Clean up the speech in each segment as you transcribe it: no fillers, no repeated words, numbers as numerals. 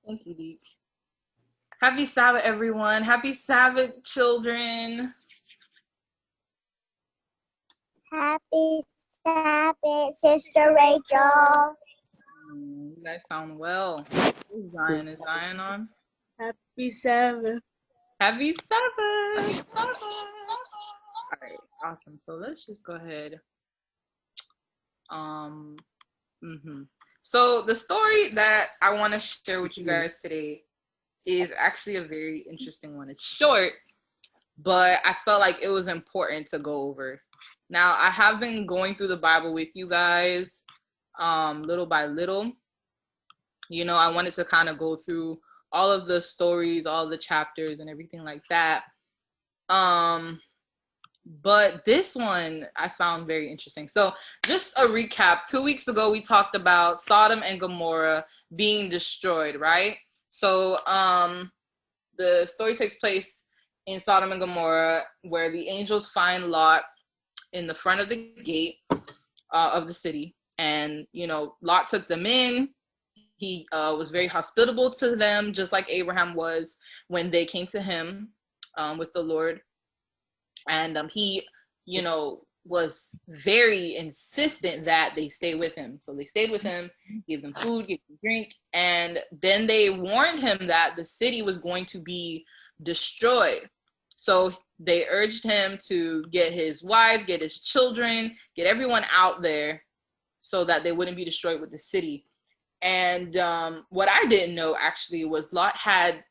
Thank you, Deek. Happy Sabbath, everyone. Happy Sabbath, children. Happy Sabbath, Sister Rachel. You guys sound well. Is Zion on? Happy Sabbath. Happy Sabbath. All right, awesome. So let's just go ahead. So the story that I want to share with you guys today is actually a very interesting one. It's short, but I felt like it was important to go over. Now, I have been going through the Bible with you guys little by little. You know, I wanted to kind of go through all of the stories, all the chapters and everything like that. But this one I found very interesting. So just a recap, 2 weeks ago, we talked about Sodom and Gomorrah being destroyed, right? So the story takes place in Sodom and Gomorrah, where the angels find Lot in the front of the gate of the city. And, you know, Lot took them in. He was very hospitable to them, just like Abraham was when they came to him with the Lord. And he, you know, was very insistent that they stay with him. So they stayed with him, gave them food, gave them drink. And then they warned him that the city was going to be destroyed. So they urged him to get his wife, get his children, get everyone out there so that they wouldn't be destroyed with the city. And what I didn't know actually was Lot had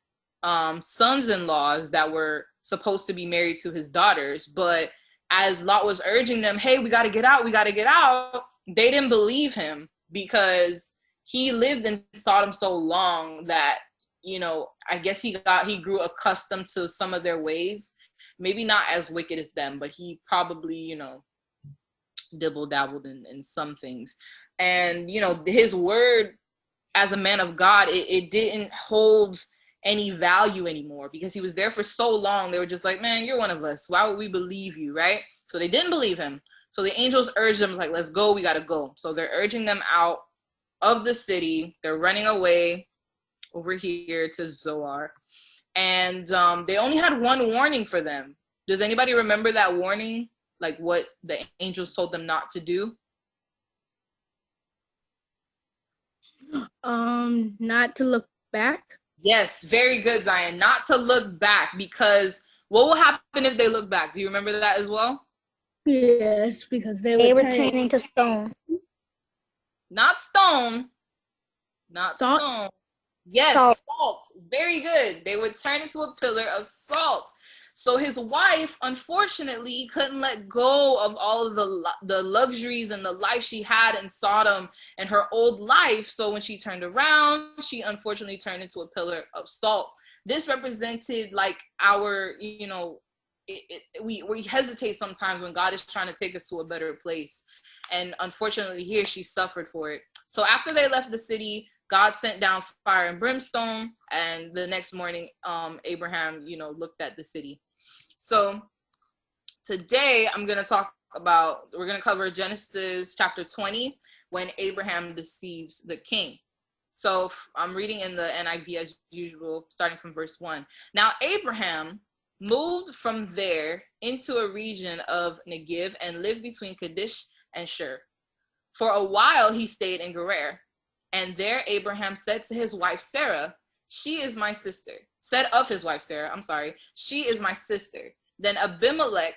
sons-in-laws that were supposed to be married to his daughters. But as Lot was urging them, hey, we got to get out, they didn't believe him because he lived in Sodom so long that, you know, I guess he grew accustomed to some of their ways. Maybe not as wicked as them, but he probably, you know, dibble-dabbled in some things. And, you know, his word as a man of God, it didn't hold any value anymore because he was there for so long. They were just like, man, you're one of us. Why would we believe you, right? So they didn't believe him. So the angels urged them, like, let's go, we got to go. So they're urging them out of the city. They're running away over here to Zoar. And they only had one warning for them. Does anybody remember that warning? Like what the angels told them not to do? Not to look back. Yes, very good, Zion. Not to look back, because what will happen if they look back? Do you remember that as well? Yes, because they They were were turning into stone. Not stone. Not Salt? stone. Yes, Salt. Very good. They would turn into a pillar of salt. So his wife, unfortunately, couldn't let go of all of the luxuries and the life she had in Sodom and her old life. So when she turned around, she unfortunately turned into a pillar of salt. This represented like our, you know, we hesitate sometimes when God is trying to take us to a better place. And unfortunately here she suffered for it. So after they left the city, God sent down fire and brimstone. And the next morning, Abraham, you know, looked at the city. So today we're going to cover Genesis chapter 20, when Abraham deceives the king. So I'm reading in the NIV as usual, starting from verse 1. Now Abraham moved from there into a region of Negev and lived between Kadesh and Shur. For a while he stayed in Gerar. And there Abraham said to his wife Sarah, she is my sister. Said of his wife Sarah, I'm sorry, she is my sister. Then Abimelech,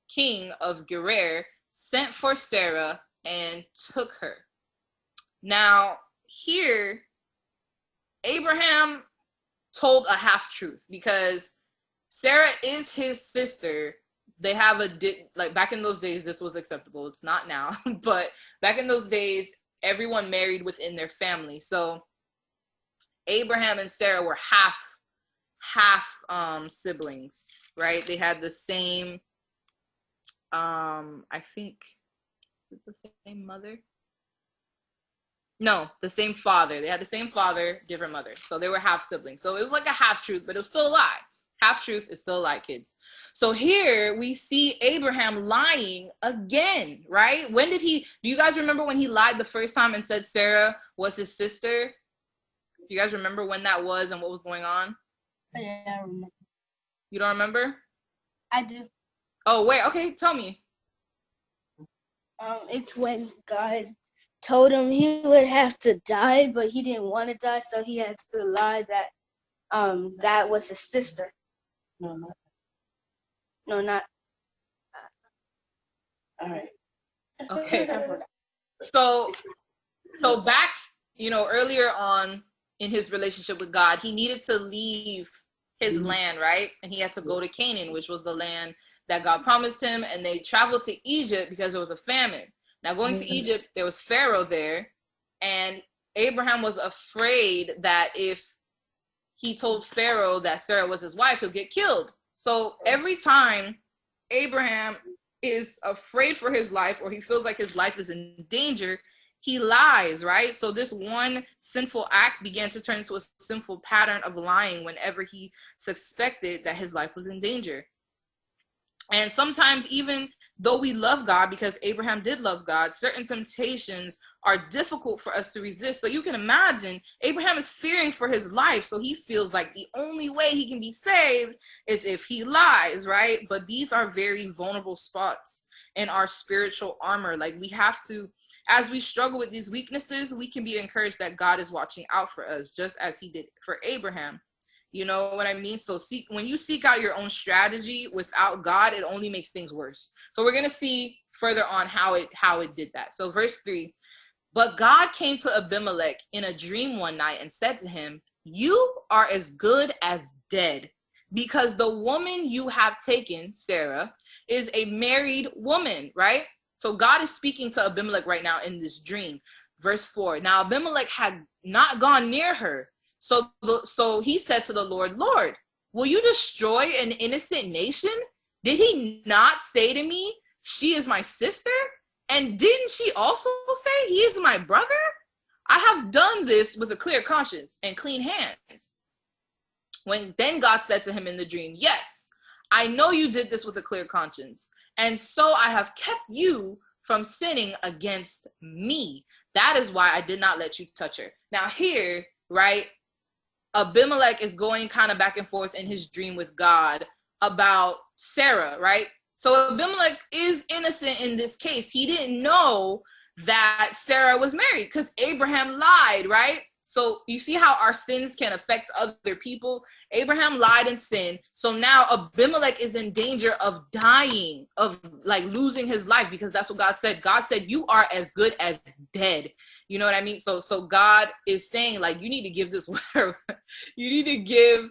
king of Gerar, sent for Sarah and took her. Now here, Abraham told a half-truth because Sarah is his sister. They have like back in those days, this was acceptable. It's not now, but back in those days, everyone married within their family. So Abraham and Sarah were half siblings, right? They had the same, I think, the same mother. No, the same father. They had the same father, different mother. So they were half siblings. So it was like a half truth, but it was still a lie. Half truth is still a lie, kids. So here we see Abraham lying again, right? Do you guys remember when he lied the first time and said Sarah was his sister? Do you guys remember when that was and what was going on? Yeah, I remember. You don't remember? I do. Oh, wait. Okay, tell me. It's when God told him he would have to die, but he didn't want to die, so he had to lie that that was his sister. No, not. All right. Okay. So back, earlier on in his relationship with God, he needed to leave his land, right? And he had to go to Canaan, which was the land that God promised him. And they traveled to Egypt because there was a famine. Now, going to Egypt, there was Pharaoh there. And Abraham was afraid that if he told Pharaoh that Sarah was his wife, he'll get killed. So every time Abraham is afraid for his life, or he feels like his life is in danger, he lies, right? So this one sinful act began to turn into a sinful pattern of lying whenever he suspected that his life was in danger. And sometimes, even though we love God, because Abraham did love God, certain temptations are difficult for us to resist. So you can imagine Abraham is fearing for his life. So he feels like the only way he can be saved is if he lies, right? But these are very vulnerable spots in our spiritual armor. Like, we have to, as we struggle with these weaknesses, we can be encouraged that God is watching out for us, just as he did for Abraham. You know what I mean? So when you seek out your own strategy without God, it only makes things worse. So we're going to see further on how it did that. So verse 3, but God came to Abimelech in a dream one night and said to him, you are as good as dead, because the woman you have taken, Sarah, is a married woman, right? So God is speaking to Abimelech right now in this dream. Verse 4, now Abimelech had not gone near her. So he said to the Lord, Lord, will you destroy an innocent nation? Did he not say to me, she is my sister? And didn't she also say, he is my brother? I have done this with a clear conscience and clean hands. Then God said to him in the dream, yes, I know you did this with a clear conscience. And so I have kept you from sinning against me. That is why I did not let you touch her. Now here, right, Abimelech is going kind of back and forth in his dream with God about Sarah, right? So Abimelech is innocent in this case. He didn't know that Sarah was married because Abraham lied, right? So you see how our sins can affect other people. Abraham lied and sinned. So now Abimelech is in danger of dying, of like losing his life, because that's what God said. God said, you are as good as dead. You know what I mean? So God is saying, like, you need to give this you need to give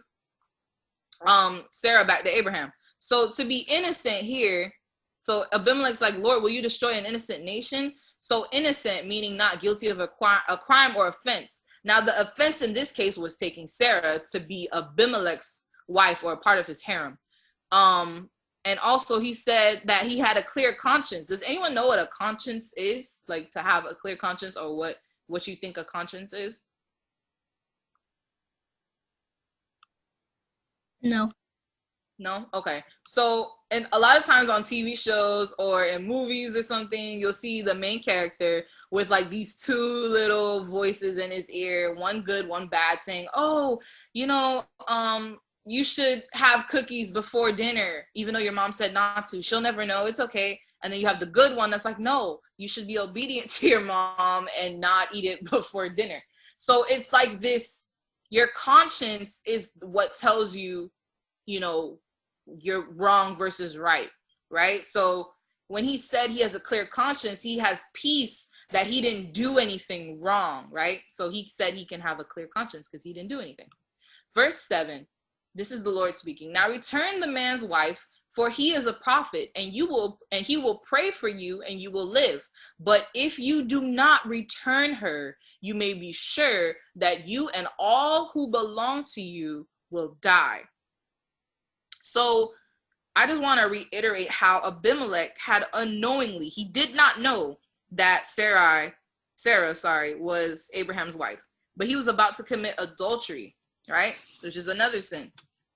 Sarah back to Abraham. So to be innocent here, so Abimelech's like, Lord, will you destroy an innocent nation? So innocent meaning not guilty of a crime or offense. Now the offense in this case was taking Sarah to be Abimelech's wife or a part of his harem. And also he said that he had a clear conscience. Does anyone know what a conscience is? Like, to have a clear conscience, or what you think a conscience is? No. No? Okay. So, and a lot of times on TV shows or in movies or something, you'll see the main character with like these two little voices in his ear, one good, one bad, saying, oh, you should have cookies before dinner, even though your mom said not to. She'll never know. It's okay. And then you have the good one that's like, no, you should be obedient to your mom and not eat it before dinner. So it's like this, your conscience is what tells you, you're wrong versus right, right? So when he said he has a clear conscience, he has peace that he didn't do anything wrong, right? So he said he can have a clear conscience because he didn't do anything. Verse 7, this is the Lord speaking. Now return the man's wife, for he is a prophet, and he will pray for you, and you will live. But if you do not return her, you may be sure that you and all who belong to you will die. So I just want to reiterate how Abimelech had unknowingly, he did not know that Sarah, was Abraham's wife, but he was about to commit adultery, right? Which is another sin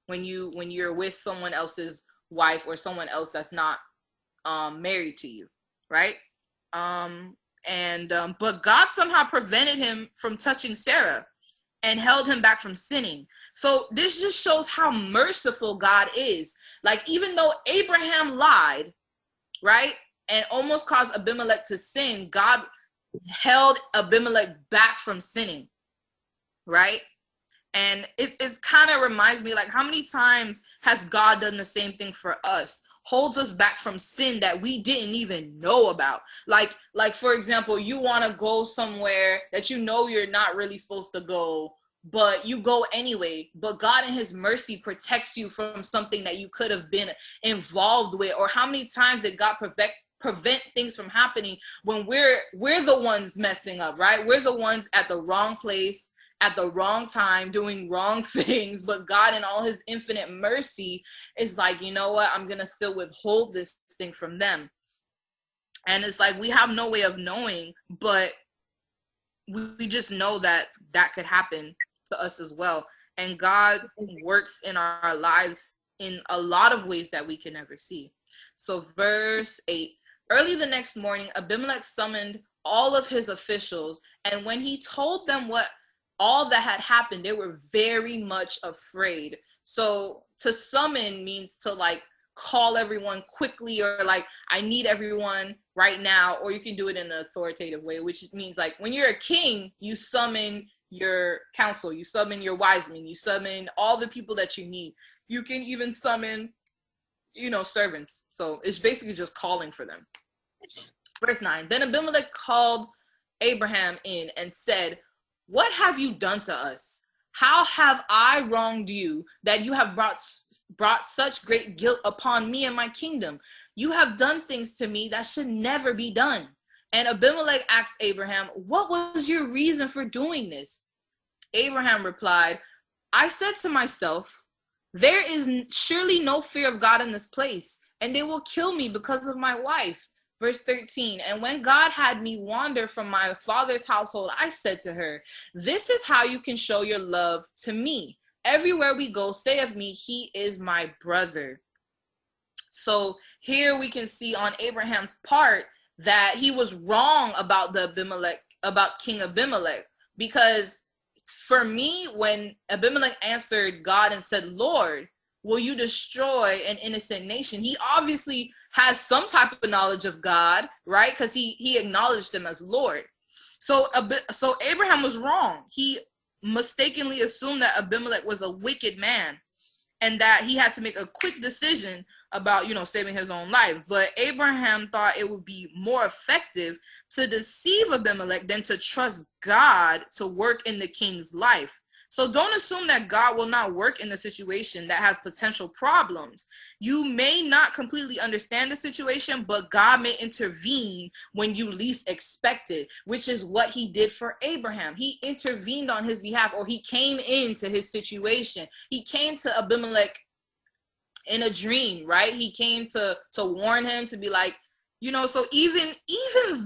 when you're with someone else's wife or someone else that's not married to you, right? But God somehow prevented him from touching Sarah. and held him back from sinning. So this just shows how merciful God is. Like, even though Abraham lied, right, and almost caused Abimelech to sin, God held Abimelech back from sinning, right? And it kind of reminds me, like, how many times has God done the same thing for us? Holds us back from sin that we didn't even know about. Like for example, you want to go somewhere that you know you're not really supposed to go, but you go anyway. But God in his mercy protects you from something that you could have been involved with. Or how many times did God prevent things from happening when we're the ones messing up, right? We're the ones at the wrong place at the wrong time, doing wrong things, but God in all his infinite mercy is like, you know what, I'm gonna still withhold this thing from them. And it's like, we have no way of knowing, but we just know that that could happen to us as well. And God works in our lives in a lot of ways that we can never see. So verse 8, early the next morning, Abimelech summoned all of his officials, and when he told them all that had happened, they were very much afraid. So to summon means to like call everyone quickly, or like, I need everyone right now. Or you can do it in an authoritative way, which means like when you're a king, you summon your council, you summon your wise men, you summon all the people that you need. You can even summon, servants. So it's basically just calling for them. Verse 9, then Abimelech called Abraham in and said, what have you done to us? How have I wronged you that you have brought such great guilt upon me and my kingdom? You have done things to me that should never be done. And Abimelech asked Abraham, what was your reason for doing this? Abraham replied, I said to myself, there is surely no fear of God in this place, and they will kill me because of my wife. Verse 13, and when God had me wander from my father's household, I said to her, this is how you can show your love to me. Everywhere we go, say of me, he is my brother. So here we can see on Abraham's part that he was wrong about about King Abimelech. Because for me, when Abimelech answered God and said, Lord, will you destroy an innocent nation? He obviously has some type of knowledge of God, right? Because he acknowledged him as Lord. So Abraham was wrong. He mistakenly assumed that Abimelech was a wicked man and that he had to make a quick decision about, saving his own life. But Abraham thought it would be more effective to deceive Abimelech than to trust God to work in the king's life. So don't assume that God will not work in a situation that has potential problems. You may not completely understand the situation, but God may intervene when you least expect it, which is what he did for Abraham. He intervened on his behalf, or he came into his situation. He came to Abimelech in a dream, right? He came to warn him, to be like, so even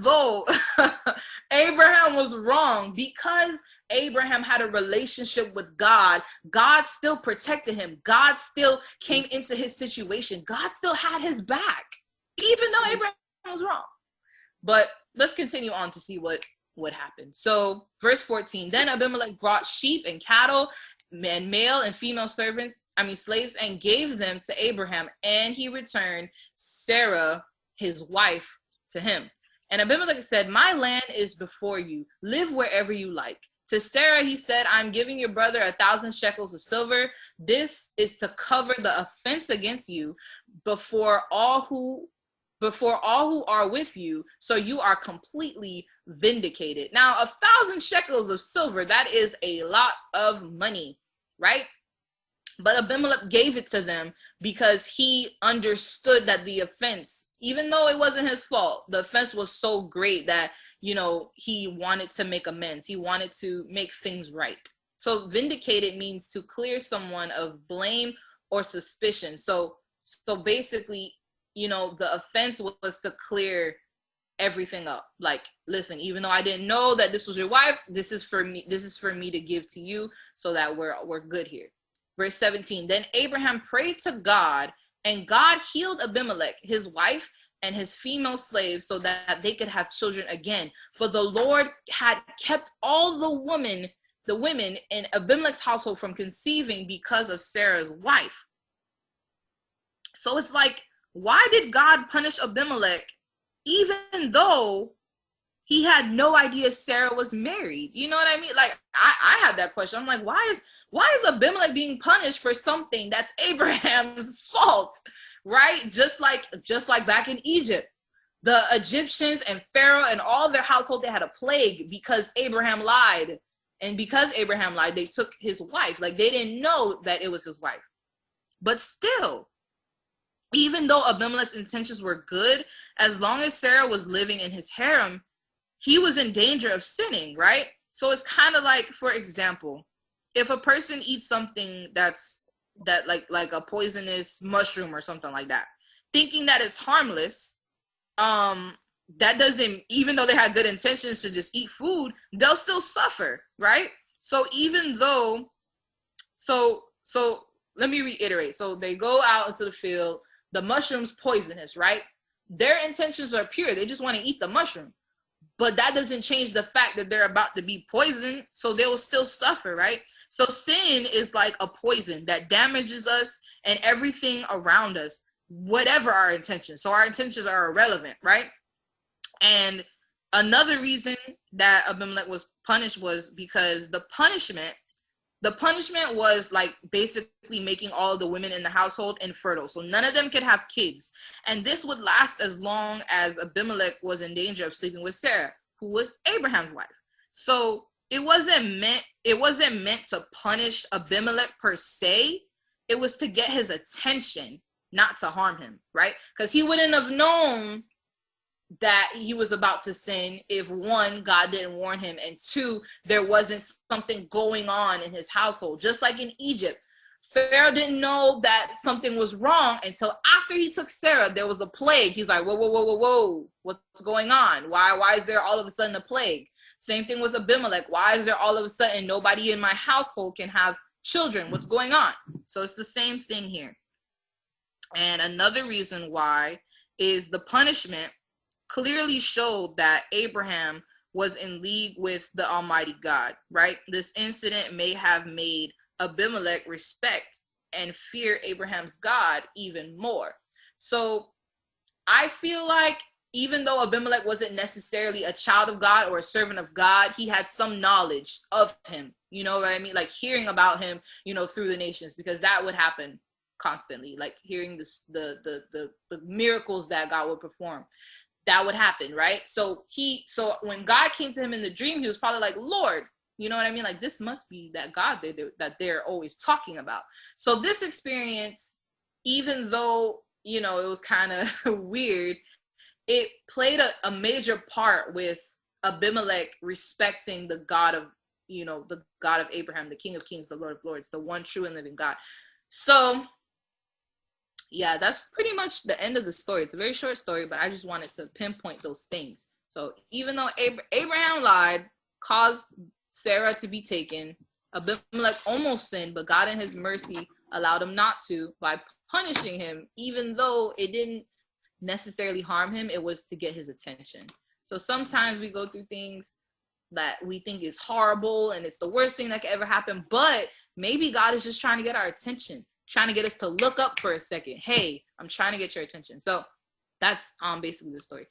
though Abraham was wrong, because Abraham had a relationship with God, God still protected him. God still came into his situation. God still had his back, even though Abraham was wrong. But let's continue on to see what happened. So verse 14, then Abimelech brought sheep and cattle and male and female slaves, and gave them to Abraham, and he returned Sarah, his wife, to him. And Abimelech said, my land is before you. Live wherever you like. To Sarah, he said, I'm giving your brother 1,000 shekels of silver. This is to cover the offense against you before all who are with you, so you are completely vindicated. Now, 1,000 shekels of silver, that is a lot of money, right? But Abimelech gave it to them because he understood that the offense, even though it wasn't his fault, the offense was so great that, he wanted to make amends. He wanted to make things right. So vindicated means to clear someone of blame or suspicion. So basically, the offense was to clear everything up. Like, listen, even though I didn't know that this was your wife, this is for me to give to you so that we're good here. Verse 17, then Abraham prayed to God, and God healed Abimelech, his wife, and his female slaves so that they could have children again. For the Lord had kept all the women the women in Abimelech's household from conceiving because of Sarah's wife. So it's like, why did God punish Abimelech even though he had no idea Sarah was married? You know what I mean? Like, I had that question. I'm like, why is Abimelech being punished for something that's Abraham's fault, right? Just like back in Egypt, the Egyptians and Pharaoh and all their household, they had a plague because Abraham lied. And because Abraham lied, they took his wife. Like, they didn't know that it was his wife. But still, even though Abimelech's intentions were good, as long as Sarah was living in his harem, he was in danger of sinning, right? So it's kind of like, for example, if a person eats something that like a poisonous mushroom or something like that, thinking that it's harmless, that doesn't, even though they had good intentions to just eat food, they'll still suffer, right? So even though, so let me reiterate. So they go out into the field, the mushroom's poisonous, right? Their intentions are pure. They just want to eat the mushroom. But that doesn't change the fact that they're about to be poisoned, so they will still suffer, right? So sin is like a poison that damages us and everything around us, whatever our intentions. So our intentions are irrelevant, right? And another reason that Abimelech was punished was because the punishment was like basically making all the women in the household infertile. So none of them could have kids. And this would last as long as Abimelech was in danger of sleeping with Sarah, who was Abraham's wife. So it wasn't meant to punish Abimelech per se. It was to get his attention, not to harm him, right? Because he wouldn't have known that he was about to sin if, one, God didn't warn him, and two, there wasn't something going on in his household. Just like in Egypt, Pharaoh didn't know that something was wrong until after he took Sarah. There was a plague. He's like, whoa, what's going on? Why is there all of a sudden a plague? Same thing with Abimelech. Why is there all of a sudden nobody in my household can have children? What's going on? So it's the same thing here. And another reason why is the punishment clearly showed that Abraham was in league with the Almighty God, right? This incident may have made Abimelech respect and fear Abraham's God even more. So I feel like even though Abimelech wasn't necessarily a child of God or a servant of God, he had some knowledge of him. You know what I mean? Like hearing about him, through the nations, because that would happen constantly. Like hearing the miracles that God would perform. That would happen, right? So when God came to him in the dream, he was probably like, Lord, you know what I mean? Like, this must be that God that they're always talking about. So this experience, even though, it was kind of weird, it played a major part with Abimelech respecting the God of, the God of Abraham, the King of Kings, the Lord of Lords, the one true and living God. So yeah, that's pretty much the end of the story. It's a very short story, but I just wanted to pinpoint those things. So even though Abraham lied, caused Sarah to be taken, Abimelech almost sinned, but God in his mercy allowed him not to by punishing him, even though it didn't necessarily harm him. It was to get his attention. So sometimes we go through things that we think is horrible and it's the worst thing that could ever happen, but maybe God is just trying to get our attention, trying to get us to look up for a second. Hey, I'm trying to get your attention. So that's basically the story.